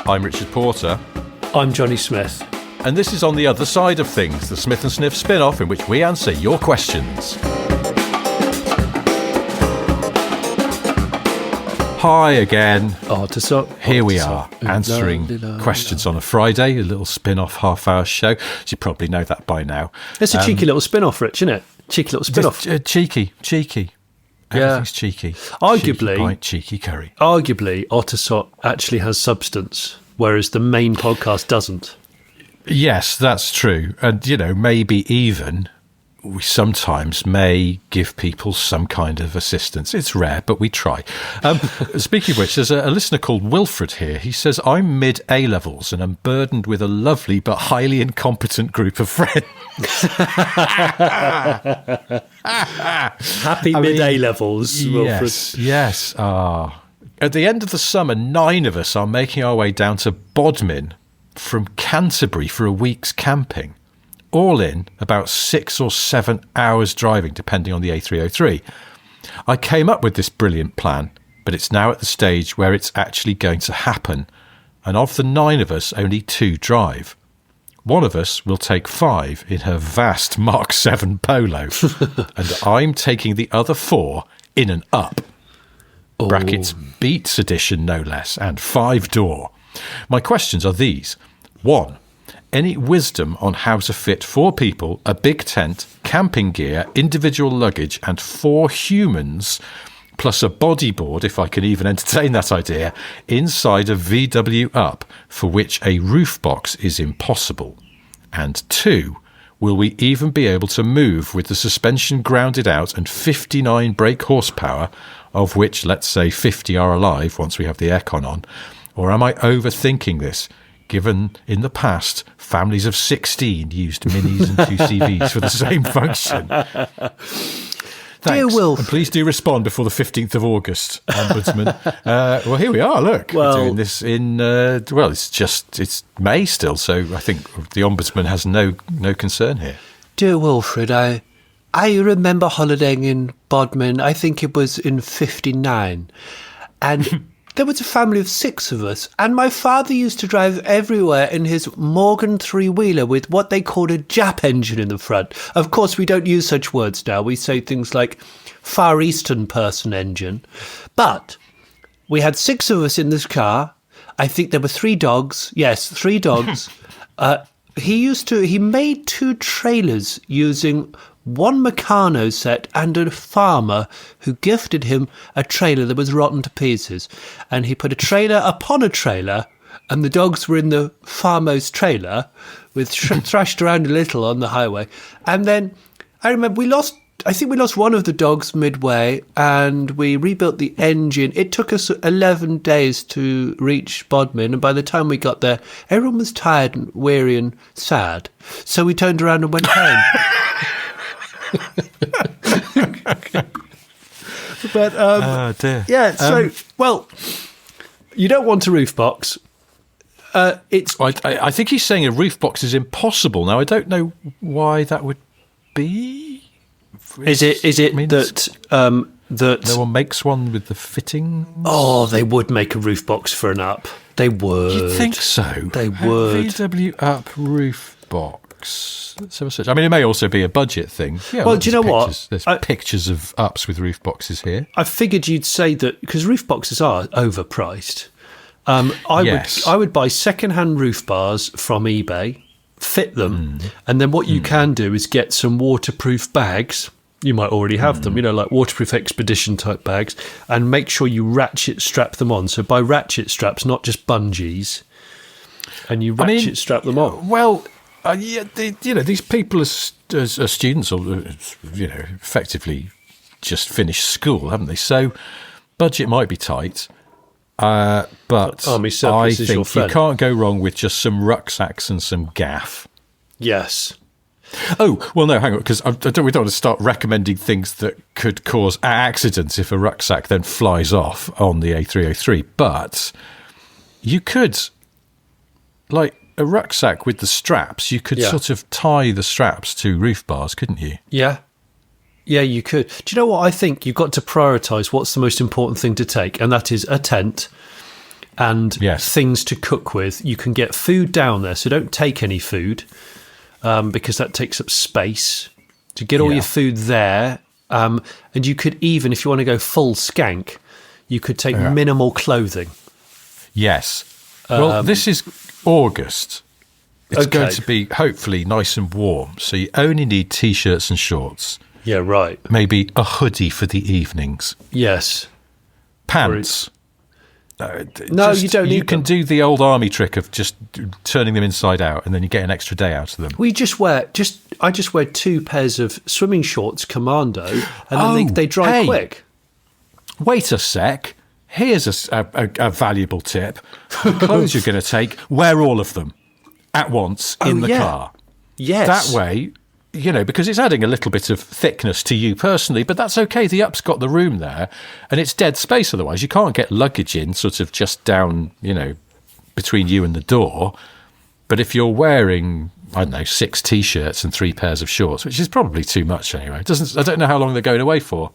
I'm Richard Porter. I'm Jonny Smith. And this is On the Other Side of Things, the Smith & Sniff spin-off in which we answer your questions. Hi again. Otosot. Here we are, answering questions on a Friday, a little spin-off half-hour show. You probably know that by now. It's a cheeky little spin-off, Rich, isn't it? Cheeky little spin-off. Cheeky. Everything's cheeky. Arguably, cheeky pint, cheeky curry. Arguably, Otosot actually has substance, whereas the main podcast doesn't. Yes, that's true. And, maybe even we sometimes may give people some kind of assistance. It's rare, but we try. Speaking of which, there's a listener called Wilfred here. He says, I'm mid-A-levels and I'm burdened with a lovely but highly incompetent group of friends. Happy mid-A-levels, Wilfred. Yes. At the end of the summer, 9 of us are making our way down to Bodmin from Canterbury for a week's camping. All in about 6 or 7 hours driving, depending on the A303. I came up with this brilliant plan, but it's now at the stage where it's actually going to happen. And of the 9 of us, only 2 drive. One of us will take 5 in her vast Mark 7 Polo. And I'm taking the other 4 in an up. Brackets Beats edition, no less, and 5-door. My questions are these. 1. Any wisdom on how to fit 4 people, a big tent, camping gear, individual luggage, and 4 humans, plus a bodyboard, if I can even entertain that idea, inside a VW Up, for which a roof box is impossible? And 2, will we even be able to move with the suspension grounded out and 59 brake horsepower, of which, let's say, 50 are alive once we have the aircon on? Or am I overthinking this? Given in the past, families of 16 used Minis and 2 CVs for the same function. Thanks. Dear Wilf. And please do respond before the 15th of August, Ombudsman. Well, here we are, look. We're doing this in, it's May still, so I think the Ombudsman has no concern here. Dear Wilfred, I remember holidaying in Bodmin, I think it was in 59, and there was a family of 6 of us, and my father used to drive everywhere in his Morgan 3-wheeler with what they called a Jap engine in the front. Of course, we don't use such words now. We say things like Far Eastern person engine. But we had 6 of us in this car. I think there were 3 dogs. Yes, 3 dogs. He made 2 trailers using 1 Meccano set and a farmer who gifted him a trailer that was rotten to pieces. And he put a trailer upon a trailer, and the dogs were in the farmer's trailer, with thrashed around a little on the highway. And then I remember we lost one of the dogs midway, and we rebuilt the engine. It took us 11 days to reach Bodmin, and by the time we got there, everyone was tired and weary and sad. So we turned around and went home. But dear. Yeah, so you don't want a roof box. I think he's saying a roof box is impossible. Now I don't know why that would be. Is it that no one makes one with the fitting? Oh, they would make a roof box for an Up. They would. You'd think so. They would. VW Up roof box. Let's have a search. I mean, it may also be a budget thing. Yeah, well, do you know what? There's pictures of Ups with roof boxes here. I figured you'd say that because roof boxes are overpriced. I would buy second-hand roof bars from eBay, fit them, and then what you can do is get some waterproof bags. You might already have them, like waterproof expedition type bags, and make sure you ratchet strap them on. So buy ratchet straps, not just bungees, and you ratchet strap them on. Well, these people are students, or effectively just finished school, haven't they? So budget might be tight, but Army I surplus is your think friend. You can't go wrong with just some rucksacks and some gaff. Yes. Oh, well, no, hang on, because we don't want to start recommending things that could cause accidents if a rucksack then flies off on the A303. But you could, like a rucksack with the straps, you could sort of tie the straps to roof bars, couldn't you? Yeah. Yeah, you could. Do you know what I think? You've got to prioritise what's the most important thing to take, and that is a tent, and things to cook with. You can get food down there, so don't take any food because that takes up space. To get all your food there, and you could even, if you want to go full skank, you could take minimal clothing. Yes. Well, this is August. It's going to be hopefully nice and warm, so you only need T-shirts and shorts. Yeah, right. Maybe a hoodie for the evenings. Yes. Pants. No, you don't need You can do the old army trick of just turning them inside out, and then you get an extra day out of them. We I just wear 2 pairs of swimming shorts, commando, and then they dry quick. Wait a sec. Here's a valuable tip. The clothes you're going to take, wear all of them at once in the car. Yes. That way, because it's adding a little bit of thickness to you personally, but that's okay. The up's got the room there, and it's dead space otherwise. You can't get luggage in sort of just down, between you and the door. But if you're wearing, I don't know, 6 T-shirts and 3 pairs of shorts, which is probably too much anyway. I don't know how long they're going away for.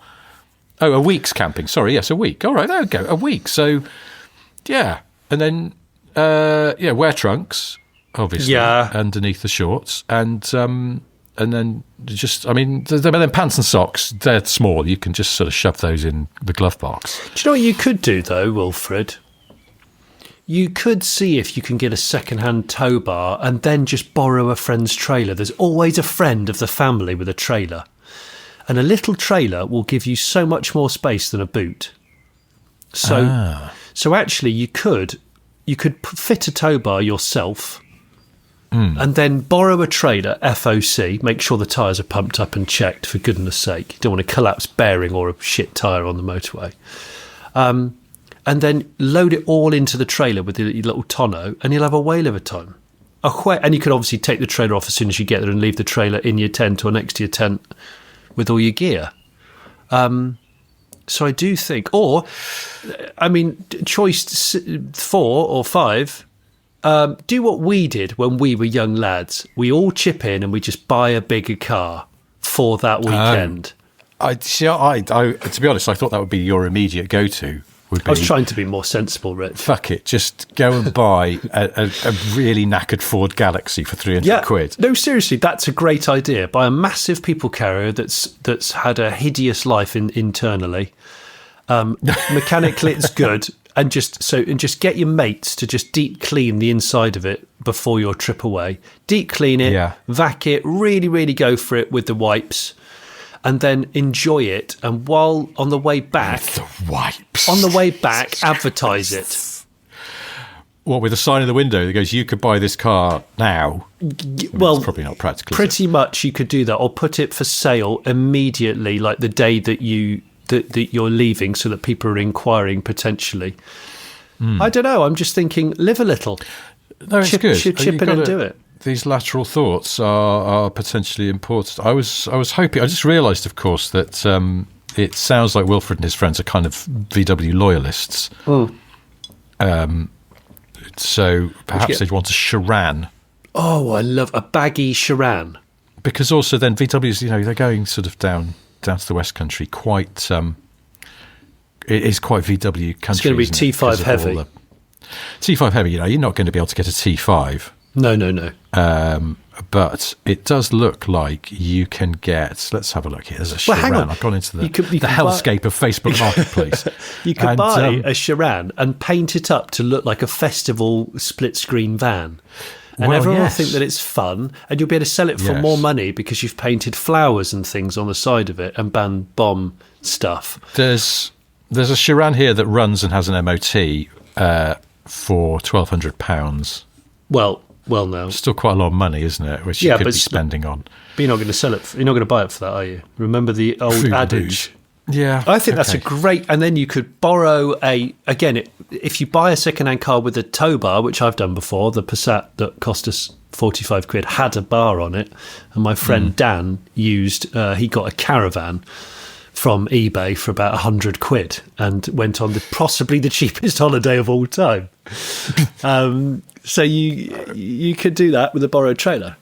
Oh, a week's camping. Sorry, yes, a week. All right, there we go. A week. So, yeah. And then, wear trunks, obviously, underneath the shorts. And then then pants and socks, they're small. You can just sort of shove those in the glove box. Do you know what you could do, though, Wilfred? You could see if you can get a second-hand tow bar and then just borrow a friend's trailer. There's always a friend of the family with a trailer. And a little trailer will give you so much more space than a boot. So actually you could fit a tow bar yourself and then borrow a trailer, FOC, make sure the tyres are pumped up and checked, for goodness sake. You don't want a collapsed bearing or a shit tyre on the motorway. And then load it all into the trailer with your little tonneau, and you'll have a whale of a time. And you can obviously take the trailer off as soon as you get there and leave the trailer in your tent or next to your tent with all your gear. So I do think, choice 4 or 5, do what we did when we were young lads. We all chip in and we just buy a bigger car for that weekend. To be honest, I thought that would be your immediate go-to. I was trying to be more sensible, Rich. Fuck it, just go and buy a really knackered Ford Galaxy for 300 quid. No, seriously, that's a great idea. Buy a massive people carrier that's had a hideous life internally. Mechanically, it's good, and just get your mates to just deep clean the inside of it before your trip away. Deep clean it, vac it, really, really go for it with the wipes. And then enjoy it, and while on the way back, advertise it. What, with a sign in the window that goes, "You could buy this car now"? Well, it's probably not practical. Pretty much, you could do that, or put it for sale immediately, like the day that you're leaving, so that people are inquiring potentially. I don't know. I'm just thinking, live a little. No, it's good. Chip in and do it. These lateral thoughts are potentially important. I was hoping. I just realised, of course, that it sounds like Wilfred and his friends are kind of VW loyalists. So perhaps they'd want a Chiran. Oh, I love a baggy Chiran. Because also then VWs, they're going sort of down to the West Country. Quite, it is quite VW country. It's going to be T5 heavy. T5 heavy. You're not going to be able to get a T5. No. But it does look like you can get. Let's have a look here. There's a Chiran. Hang on. I've gone into the hellscape of Facebook Marketplace. You could buy a Chiran and paint it up to look like a festival split-screen van. And everyone will think that it's fun, and you'll be able to sell it for more money because you've painted flowers and things on the side of it and bomb stuff. There's a Chiran here that runs and has an MOT for £1,200. Well, no. Still quite a lot of money, isn't it? Which you could be spending on. But you're not going to sell it. You're not going to buy it for that, are you? Remember the old adage? Yeah. I think that's a great. And then you could borrow if you buy a second-hand car with a tow bar, which I've done before, the Passat that cost us 45 quid had a bar on it. And my friend Dan he got a Caravan from eBay for about 100 quid and went on possibly the cheapest holiday of all time. So you could do that with a borrowed trailer.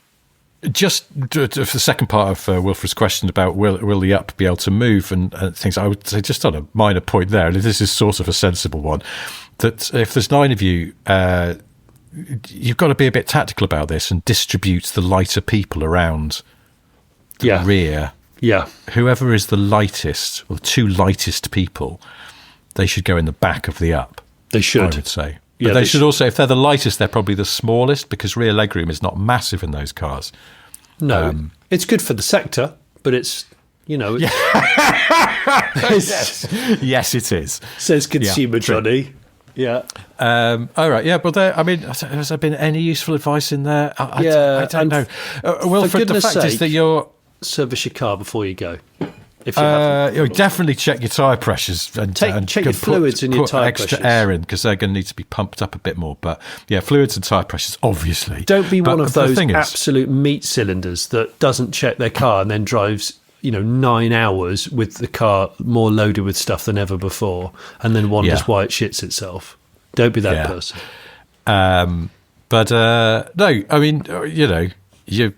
Just for the second part of Wilfred's question about will the up be able to move and things, I would say just on a minor point there, and this is sort of a sensible one, that if there's 9 of you, you've got to be a bit tactical about this and distribute the lighter people around the rear. Yeah. Whoever is the lightest, or the 2 lightest people, they should go in the back of the up. They should. I would say. But they should also, if they're the lightest, they're probably the smallest, because rear legroom is not massive in those cars. No, it's good for the sector, but it's, it's, yes, it is. Says consumer Johnny. Yeah. All right. Yeah. But has there been any useful advice in there? I don't know. Wilfred, the fact is that you're service your car before you go. If you haven't, definitely check your tyre pressures and check your fluids in your tyre pressures. Extra air in, because they're going to need to be pumped up a bit more. But yeah, fluids and tyre pressures, obviously. Don't be one of those absolute meat cylinders that doesn't check their car and then drives 9 hours with the car more loaded with stuff than ever before, and then wonders why it shits itself. Don't be that person. But no, I mean, you're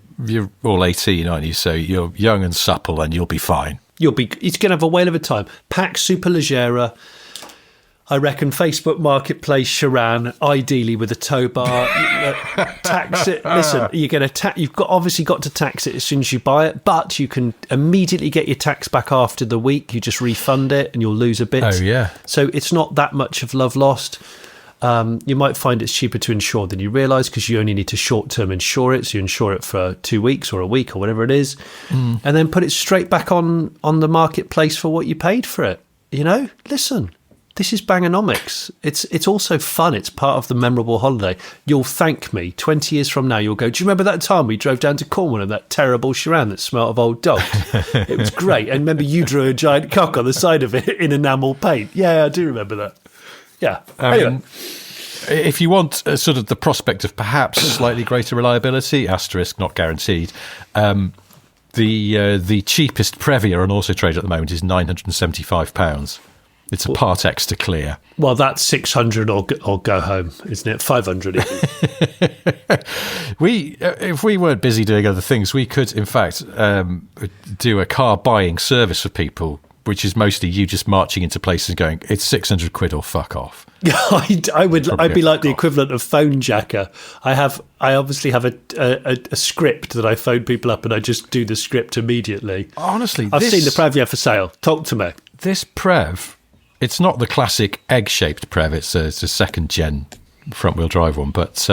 all 18, aren't you? So you're young and supple, and you'll be fine. It's going to have a whale of a time. Pack Superleggera, I reckon. Facebook Marketplace Charan, ideally with a tow bar. Tax it. Listen, you're going to you've obviously got to tax it as soon as you buy it, but you can immediately get your tax back after the week. You just refund it, and you'll lose a bit. Oh yeah. So it's not that much of love lost. You might find it's cheaper to insure than you realise, because you only need to short-term insure it. So you insure it for 2 weeks or a week or whatever it is, and then put it straight back on the marketplace for what you paid for it. Listen, this is Bangonomics. It's also fun. It's part of the memorable holiday. You'll thank me 20 years from now. You'll go, do you remember that time we drove down to Cornwall in that terrible Charan that smelt of old dog? It was great. And remember, you drew a giant cock on the side of it in enamel paint. Yeah, I do remember that. Yeah. Anyway. If you want sort of the prospect of perhaps slightly greater reliability, asterisk, not guaranteed, the cheapest Previa on Auto Trader at the moment is £975. It's a Part X to clear. Well, that's 600 or go home, isn't it? 500. If we weren't busy doing other things, we could, in fact, do a car buying service for people, which is mostly you just marching into places and going, it's 600 quid or fuck off. I'd be like the equivalent of phone jacker. I obviously have a script that I phone people up, and I just do the script immediately. Honestly, I've seen the Previa for sale. Talk to me. This Prev, it's not the classic egg-shaped Prev. It's a second-gen front-wheel drive one, but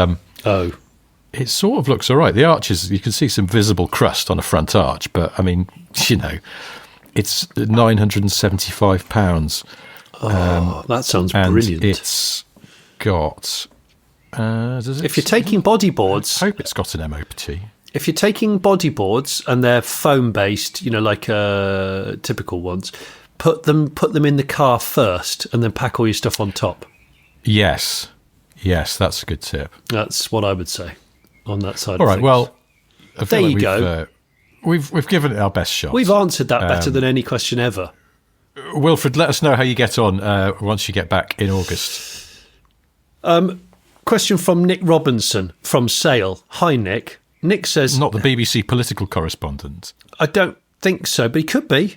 it sort of looks all right. The arches, you can see some visible crust on a front arch, but I mean, it's £975. That sounds brilliant. It's got. If you're taking bodyboards, I hope it's got an MOT. If you're taking bodyboards and they're foam based, like typical ones, put them in the car first, and then pack all your stuff on top. Yes, that's a good tip. That's what I would say on that side. All right, well, there you go. We've given it our best shot. We've answered that better than any question ever. Wilfred, let us know how you get on once you get back in August. Question from Nick Robinson from Sale. Hi, Nick. Nick says... Not the BBC political correspondent. I don't think so, but he could be.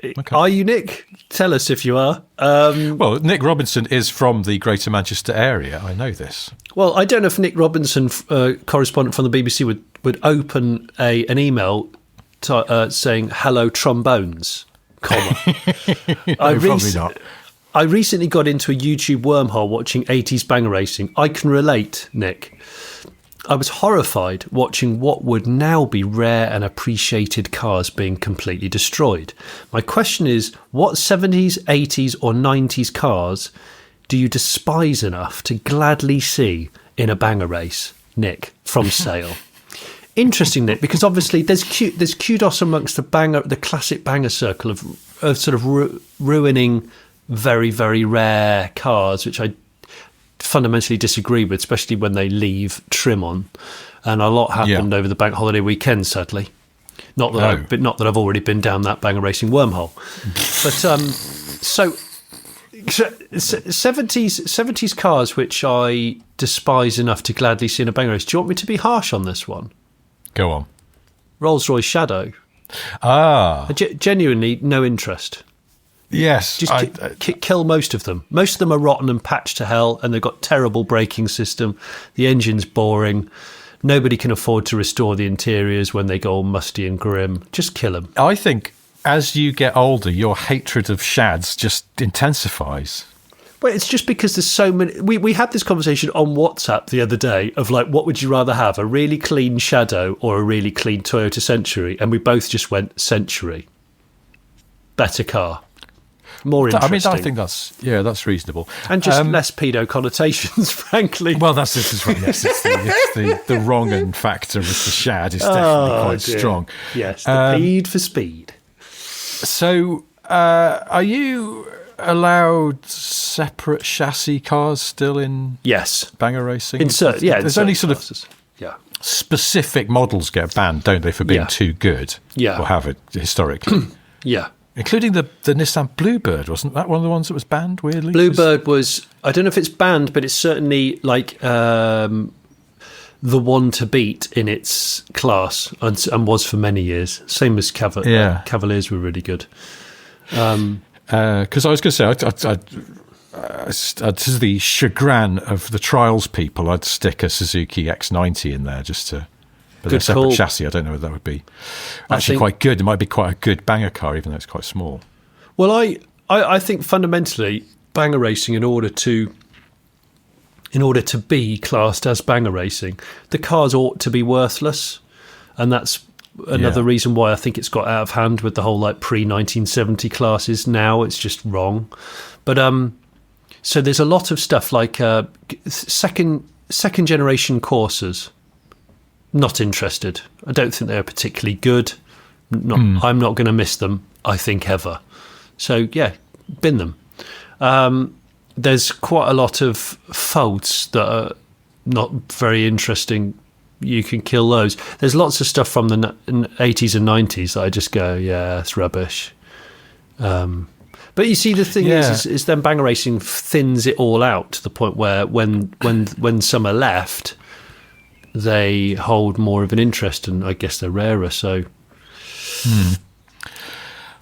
Okay. Are you, Nick? Tell us if you are. Well, Nick Robinson is from the Greater Manchester area. I know this. Well, I don't know if Nick Robinson, correspondent from the BBC, would open an email saying, hello, trombones, comma. Probably not. I recently got into a YouTube wormhole watching 80s banger racing. I can relate, Nick. I was horrified watching what would now be rare and appreciated cars being completely destroyed. My question is, what 70s, 80s or 90s cars do you despise enough to gladly see in a banger race? Nick, from Sale. Interesting, Nick, because obviously there's kudos amongst the classic banger circle of sort of ruining very, very rare cars, which I fundamentally disagree with, especially when they leave trim on. And a lot happened over the bank holiday weekend, sadly. Not that I've already been down that banger racing wormhole. But so 70s cars which I despise enough to gladly see in a banger race. Do you want me to be harsh on this one? Go on. Rolls-Royce Shadow. Ah. Genuinely no interest. Yes. Just kill most of them. Most of them are rotten and patched to hell, and they've got terrible braking system. The engine's boring. Nobody can afford to restore the interiors when they go all musty and grim. Just kill them. I think as you get older, your hatred of shads just intensifies. Well, it's just because there's so many. We had this conversation on WhatsApp the other day of like, what would you rather have, a really clean Shadow or a really clean Toyota Century? And we both just went Century. Better car. More interesting. I think that's reasonable. And just less pedo connotations, frankly. Well, this is right. Yes, it's the wrong and factor with the shad is definitely quite strong. Yes, the ped for speed. So, are you allowed separate chassis cars still in banger racing? There's only sort of specific models get banned, don't they, for being too good? Yeah. Or have it historically. Yeah. Including the Nissan Bluebird, wasn't that one of the ones that was banned, weirdly? Bluebird was, I don't know if it's banned, but it's certainly like the one to beat in its class and was for many years. Same as Cavaliers were really good. Because I was going to say, to the chagrin of the trials people, I'd stick a Suzuki X90 in there just to... But a separate chassis, I don't know whether that would be actually quite good. It might be quite a good banger car, even though it's quite small. Well, I think fundamentally, banger racing, in order to be classed as banger racing, the cars ought to be worthless. And that's another reason why I think it's got out of hand with the whole like pre-1970 classes. Now it's just wrong. But so there's a lot of stuff like second generation Corsas. Not interested. I don't think they're particularly good. I'm not going to miss them, I think, ever. So, yeah, bin them. There's quite a lot of faults that are not very interesting. You can kill those. There's lots of stuff from the 80s and 90s that I just go, yeah, it's rubbish. But you see, the thing is then banger racing thins it all out to the point where when some are left... they hold more of an interest, and I guess they're rarer, so...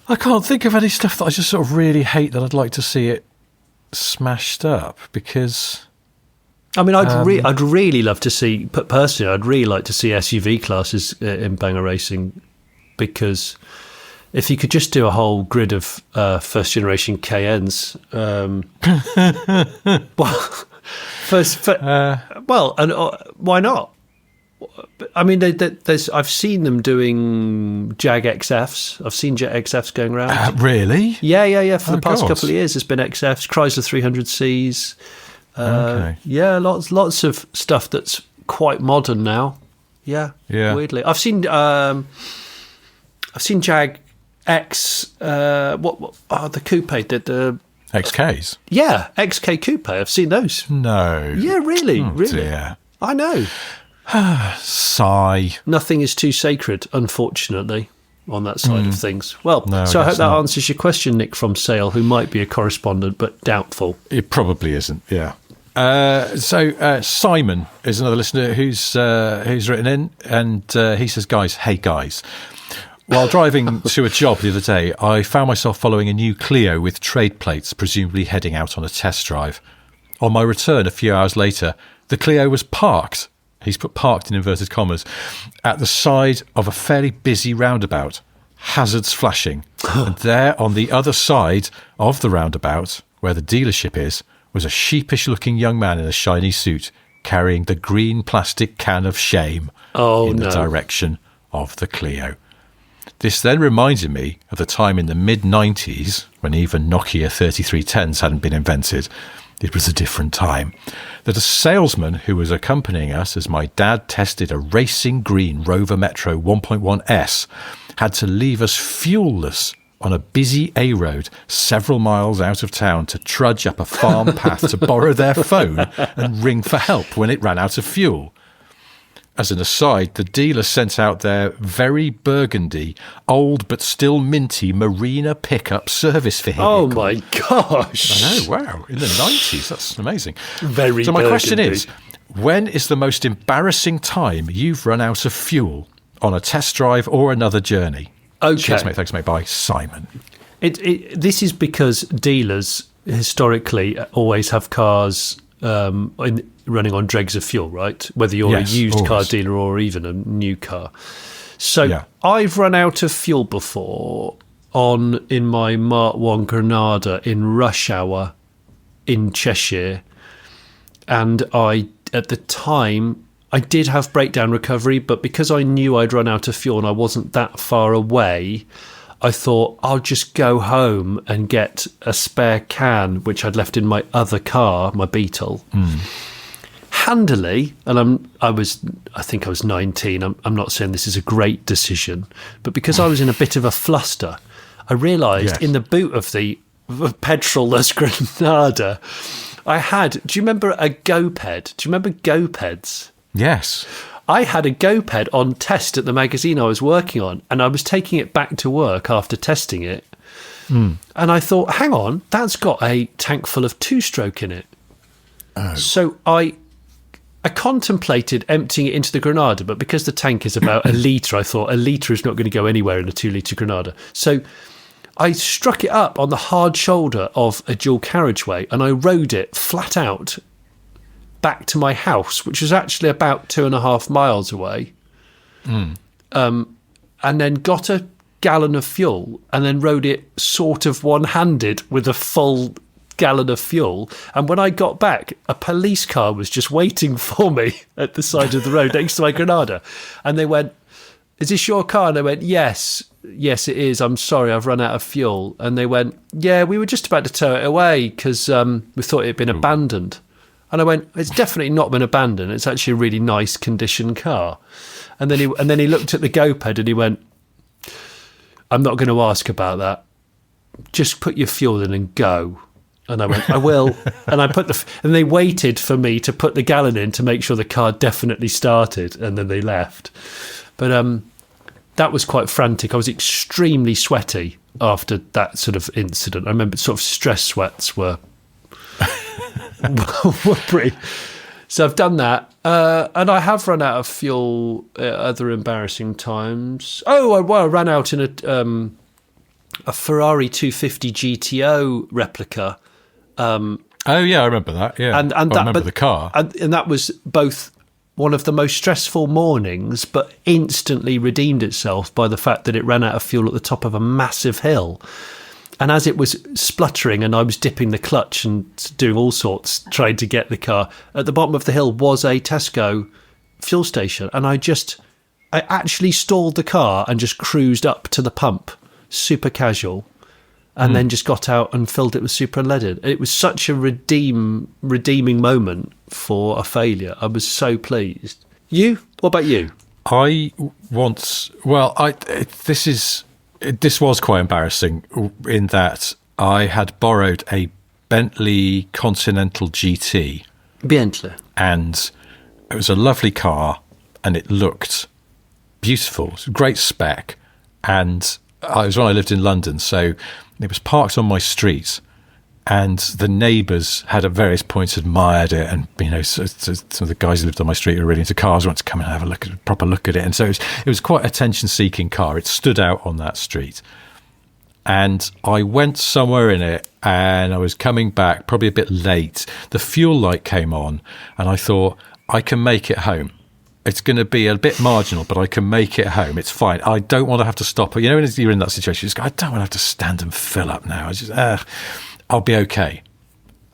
I can't think of any stuff that I just sort of really hate that I'd like to see it smashed up, because... I mean, I'd really love to see... But personally, I'd really like to see SUV classes in banger racing, because if you could just do a whole grid of first-generation Cayennes... why not? I mean, I've seen them doing Jag XFs. I've seen Jag XFs going around. Really? Yeah. For the past couple of years, there's been XFs, Chrysler 300Cs. Yeah, lots of stuff that's quite modern now. Yeah. Weirdly, I've seen Jag X. The coupe? The XKs. Yeah, XK coupe. I've seen those. No. Yeah, really, really. Dear. I know. Sigh. Nothing is too sacred, unfortunately, on that side of things. Well, so I hope that answers your question, Nick from Sale, who might be a correspondent, but doubtful. It probably isn't, yeah. So Simon is another listener who's written in, and he says, hey guys, while driving to a job the other day, I found myself following a new Clio with trade plates, presumably heading out on a test drive. On my return a few hours later, the Clio was parked. He's put parked in inverted commas, at the side of a fairly busy roundabout, hazards flashing. And there on the other side of the roundabout, where the dealership is, was a sheepish-looking young man in a shiny suit, carrying the green plastic can of shame in the direction of the Clio. This then reminded me of the time in the mid-90s, when even Nokia 3310s hadn't been invented. It was a different time. That a salesman who was accompanying us as my dad tested a racing green Rover Metro 1.1S had to leave us fuelless on a busy A-road several miles out of town to trudge up a farm path to borrow their phone and ring for help when it ran out of fuel. As an aside, the dealer sent out their very burgundy, old but still minty Marina pickup service vehicle. Oh my gosh. I know, wow. In the 90s, that's amazing. Very So my burgundy. question is, when is the most embarrassing time you've run out of fuel on a test drive or another journey? Okay. Cheers, mate. Thanks, mate. Bye. Simon. This is because dealers historically always have cars running on dregs of fuel, right? Whether you're a used car dealer or even a new car. So I've run out of fuel before in my Mark 1 Granada in rush hour in Cheshire, and at the time I did have breakdown recovery, but because I knew I'd run out of fuel and I wasn't that far away, I thought I'll just go home and get a spare can, which I'd left in my other car, my Beetle. Handily, and I think I was 19. I'm not saying this is a great decision, but because I was in a bit of a fluster, I realised in the boot of the petrol-less Granada, I had. Do you remember a GoPed? Do you remember GoPeds? Yes. I had a GoPed on test at the magazine I was working on, and I was taking it back to work after testing it. And I thought, hang on, that's got a tank full of two-stroke in it. Oh. So I contemplated emptying it into the Granada, but because the tank is about a litre, I thought a litre is not going to go anywhere in a 2-litre Granada. So I struck it up on the hard shoulder of a dual carriageway, and I rode it flat out back to my house, which was actually about 2.5 miles away, and then got a gallon of fuel and then rode it sort of one-handed with a full gallon of fuel. And when I got back, a police car was just waiting for me at the side of the road next to my Granada. And they went, "Is this your car?" And I went, yes, it is. I'm sorry, I've run out of fuel. And they went, "Yeah, we were just about to tow it away because we thought it had been abandoned." And I went, "It's definitely not been abandoned. It's actually a really nice condition car." And then he looked at the GoPed and he went, "I'm not going to ask about that. Just put your fuel in and go." And I went, "I will." And and they waited for me to put the gallon in to make sure the car definitely started, and then they left. But that was quite frantic. I was extremely sweaty after that sort of incident. I remember sort of stress sweats were pretty. So I've done that, and I have run out of fuel at other embarrassing times. I ran out in a Ferrari 250 GTO replica. I remember that. Yeah, and I remember the car, and that was both one of the most stressful mornings, but instantly redeemed itself by the fact that it ran out of fuel at the top of a massive hill. And as it was spluttering and I was dipping the clutch and doing all sorts, trying to get the car, at the bottom of the hill was a Tesco fuel station. And I actually stalled the car and just cruised up to the pump, super casual, and then just got out and filled it with super unleaded. It was such a redeeming moment for a failure. I was so pleased. You? What about you? This was quite embarrassing in that I had borrowed a Bentley Continental GT. Bentley. And it was a lovely car and it looked beautiful. It was a great spec. And it was when I lived in London, so it was parked on my street. And the neighbours had at various points admired it, and so some of the guys who lived on my street who were really into cars wanted to come and have a proper look at it. And so it was quite an attention-seeking car. It stood out on that street, and I went somewhere in it, and I was coming back probably a bit late. The fuel light came on, and I thought, I can make it home. It's going to be a bit marginal, but I can make it home. It's fine. I don't want to have to stop. When you're in that situation, you just go, I don't want to have to stand and fill up now. I'll be okay.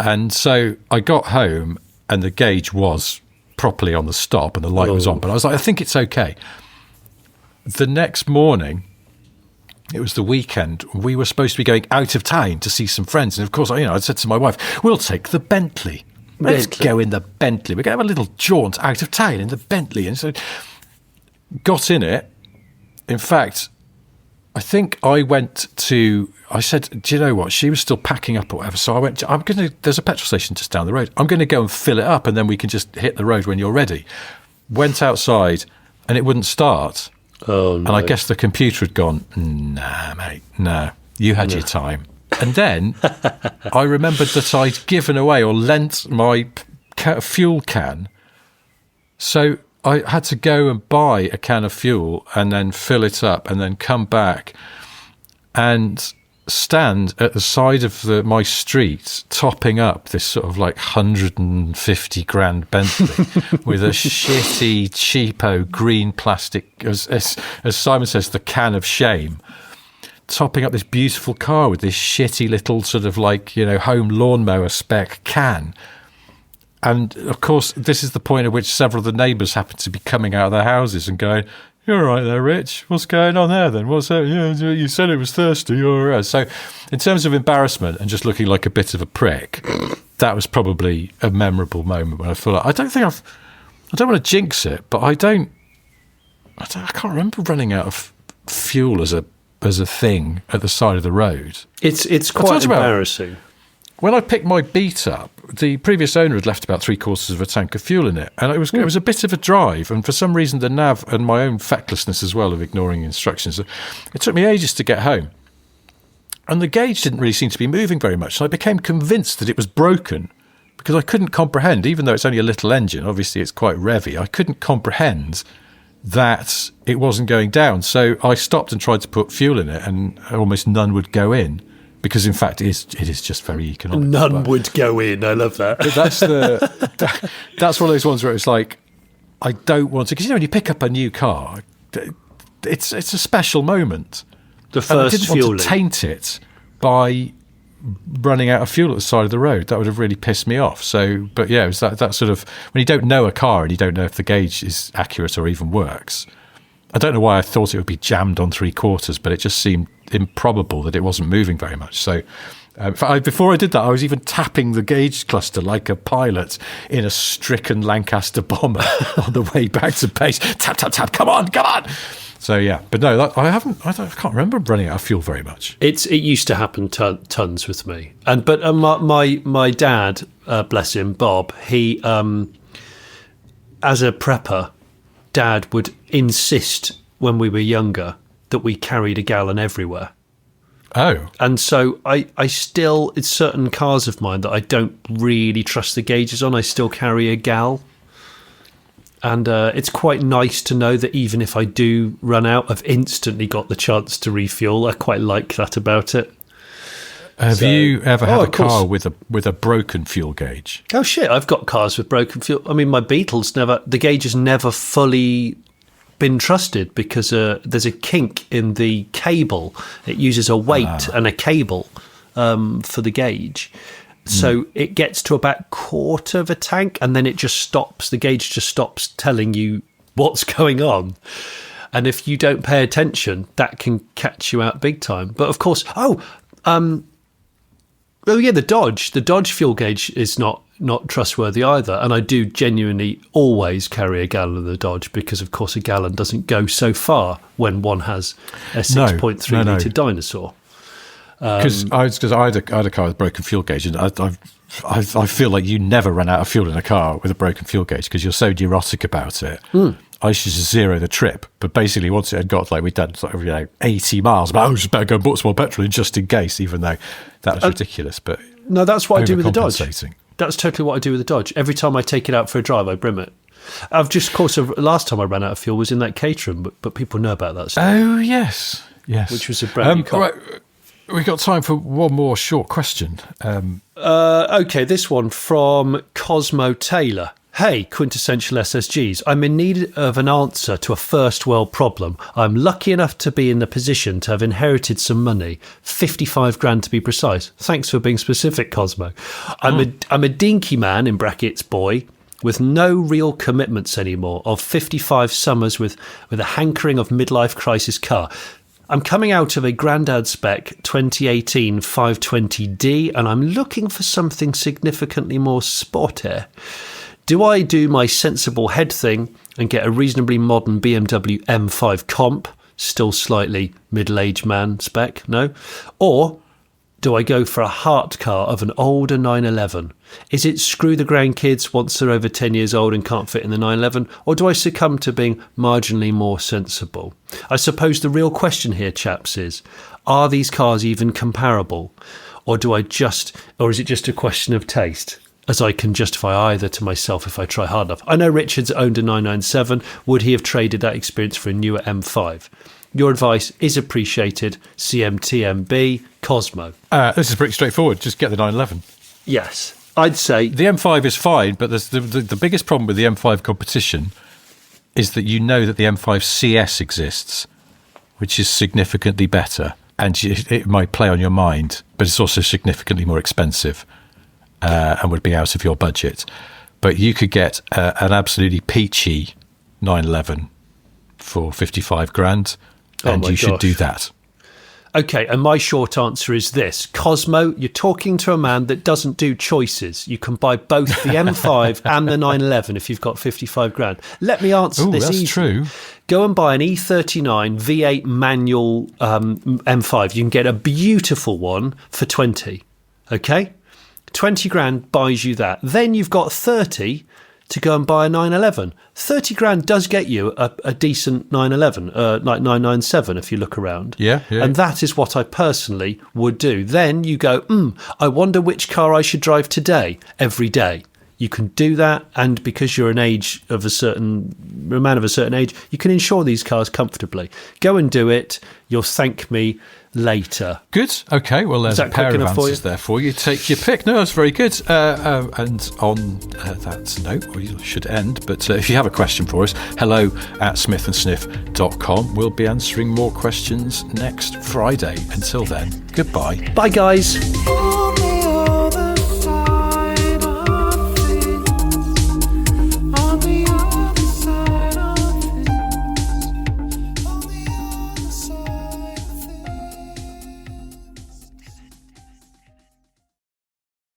And so I got home and the gauge was properly on the stop and the light was on, but I was like, I think it's okay. The next morning, it was the weekend, we were supposed to be going out of town to see some friends. And of course, I said to my wife, we'll take the Bentley. Let's go in the Bentley. We're going to have a little jaunt out of town in the Bentley. And so got in it. In fact, I think I said, do you know what? She was still packing up or whatever. So I went, there's a petrol station just down the road. I'm going to go and fill it up and then we can just hit the road when you're ready. Went outside and it wouldn't start. Oh, no. And I guess the computer had gone, nah, mate, no, you had your time. And then I remembered that I'd given away or lent my fuel can. So I had to go and buy a can of fuel and then fill it up and then come back. And stand at the side of my street, topping up this sort of like 150 grand Bentley with a shitty, cheapo green plastic, as Simon says, the can of shame, topping up this beautiful car with this shitty little sort of like, home lawnmower spec can. And of course, this is the point at which several of the neighbours happen to be coming out of their houses and going, "You're all right there, Rich. What's going on there then? What's that? You said it was thirsty." You're all right. So in terms of embarrassment and just looking like a bit of a prick, that was probably a memorable moment when I feel like, I don't want to jinx it, but I can't remember running out of fuel as a thing at the side of the road. It's quite embarrassing. When I picked my Beat up, the previous owner had left about 3/4 of a tank of fuel in it, and it was a bit of a drive. And for some reason, the nav and my own fecklessness as well of ignoring instructions, it took me ages to get home. And the gauge didn't really seem to be moving very much. And I became convinced that it was broken because I couldn't comprehend, even though it's only a little engine, obviously it's quite revvy, I couldn't comprehend that it wasn't going down. So I stopped and tried to put fuel in it, and almost none would go in. Because in fact, it is just very economic. None would go in. I love that. But that's one of those ones where it's like, I don't want to, because when you pick up a new car, it's a special moment. The first and I didn't fueling. want to taint it by running out of fuel at the side of the road. That would have really pissed me off. So, but yeah, it was that sort of, when you don't know a car and you don't know if the gauge is accurate or even works. I don't know why I thought it would be jammed on 3/4, but it just seemed improbable that it wasn't moving very much. So before I did that, I was even tapping the gauge cluster like a pilot in a stricken Lancaster bomber on the way back to base. Tap, tap, tap, come on. So yeah, but no, I can't remember running out of fuel very much. It used to happen tons with me. But my dad, bless him, Bob, he, as a prepper, Dad would insist when we were younger that we carried a gallon everywhere. Oh. And so I still, it's certain cars of mine that I don't really trust the gauges on, I still carry a gal. And it's quite nice to know that even if I do run out, I've instantly got the chance to refuel. I quite like that about it. Have you ever had a car with a broken fuel gauge? Oh shit, I've got cars with broken fuel. I mean, my Beetle's the gauge has never fully been trusted because there's a kink in the cable. It uses a weight and a cable for the gauge. So it gets to about quarter of a tank and then it just stops. The gauge just stops telling you what's going on. And if you don't pay attention, that can catch you out big time. But of course, the Dodge fuel gauge is not trustworthy either. And I do genuinely always carry a gallon of the Dodge because, of course, a gallon doesn't go so far when one has a 6.3 litre dinosaur. Because I had a car with a broken fuel gauge, and I feel like you never run out of fuel in a car with a broken fuel gauge because you're so neurotic about it. I used to just zero the trip, but basically once it had got, like, we'd done 80 miles, but I was just better go and bought some more petrol just in case, even though that was ridiculous. But no, that's what I do with the Dodge. Overcompensating. That's totally what I do with the Dodge. Every time I take it out for a drive, I brim it. Of course, last time I ran out of fuel was in that Caterham, but people know about that stuff. Oh, yes. Which was a brand new car. Right, we've got time for one more short question. Okay, this one from Cosmo Taylor. Hey, quintessential SSGs, I'm in need of an answer to a first world problem. I'm lucky enough to be in the position to have inherited some money, 55 grand to be precise. Thanks for being specific, Cosmo. I'm a dinky man, in brackets, boy, with no real commitments anymore, of 55 summers with a hankering of midlife crisis car. I'm coming out of a Grandad spec 2018 520D and I'm looking for something significantly more sporty. Do I do my sensible head thing and get a reasonably modern BMW M5 Comp, still slightly middle-aged man spec, no? Or do I go for a heart car of an older 911? Is it screw the grandkids once they're over 10 years old and can't fit in the 911? Or do I succumb to being marginally more sensible? I suppose the real question here, chaps, is, are these cars even comparable? Or is it just a question of taste? As I can justify either to myself if I try hard enough. I know Richard's owned a 997. Would he have traded that experience for a newer M5? Your advice is appreciated. CMTMB, Cosmo? This is pretty straightforward. Just get the 911. Yes, I'd say The M5 is fine, but the biggest problem with the M5 Competition is that you know that the M5 CS exists, which is significantly better, and it might play on your mind, but it's also significantly more expensive and would be out of your budget. But you could get an absolutely peachy 911 for 55 grand, and you should do that. Okay, and my short answer is this. Cosmo, you're talking to a man that doesn't do choices. You can buy both the M5 and the 911 if you've got 55 grand. Let me answer this that's easily. true. Go and buy an E39 V8 manual M5. You can get a beautiful one for 20, okay? 20 grand buys you that. Then you've got 30 to go and buy a 911. 30 grand does get you a decent 911, like 997 if you look around. Yeah. And that is what I personally would do. Then you go, I wonder which car I should drive today, every day. You can do that, and because you're a man of a certain age, you can insure these cars comfortably. Go and do it. You'll thank me later. Good. Okay. Well, there's a pair of answers there for you. Take your pick. No, that's very good. And on that note, we should end. But if you have a question for us, hello@smithandsniff.com. We'll be answering more questions next Friday. Until then, goodbye. Bye, guys.